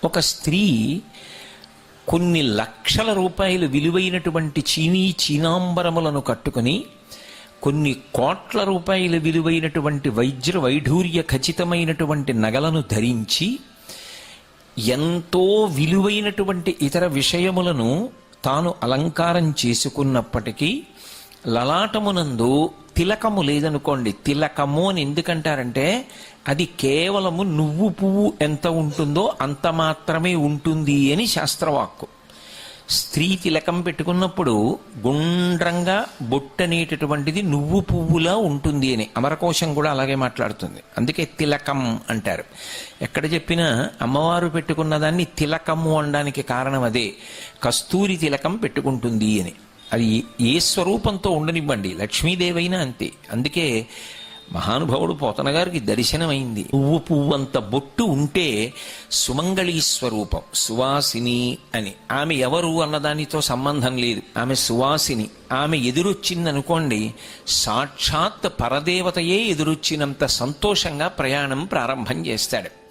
ఒక స్త్రీ కొన్ని లక్షల రూపాయలు విలువైనటువంటి చీనాంబరములను కట్టుకుని కొన్ని కోట్ల రూపాయల విలువైనటువంటి వైఢూర్య ఖచ్చితమైనటువంటి నగలను ధరించి ఎంతో విలువైనటువంటి ఇతర విషయములను తాను అలంకారం చేసుకున్నప్పటికీ లలాటమునందు తిలకము లేదనుకోండి. తిలకము అని ఎందుకంటారంటే అది కేవలము నువ్వు పువ్వు ఎంత ఉంటుందో అంత మాత్రమే ఉంటుంది అని శాస్త్రవాక్కు. స్త్రీ తిలకం పెట్టుకున్నప్పుడు గుండ్రంగా బొట్టనేటటువంటిది నువ్వు పువ్వులా ఉంటుంది అని అమరకోశం కూడా అలాగే మాట్లాడుతుంది. అందుకే తిలకం అంటారు. ఎక్కడ చెప్పినా అమ్మవారు పెట్టుకున్న దాన్ని తిలకము అనడానికి కారణం అదే. కస్తూరి తిలకం పెట్టుకుంటుంది అని. అది ఏ స్వరూపంతో ఉండనివ్వండి, లక్ష్మీదేవైనా అంతే. అందుకే మహానుభావుడు పోతన గారికి దర్శనమైంది. పువ్వు పువ్వంత బొట్టు ఉంటే సుమంగళీ స్వరూపం, సువాసిని అని. ఆమె ఎవరు అన్నదానితో సంబంధం లేదు, ఆమె సువాసిని. ఆమె ఎదురొచ్చిందనుకోండి, సాక్షాత్ పరదేవతయే ఎదురొచ్చినంత సంతోషంగా ప్రయాణం ప్రారంభం చేస్తాడు.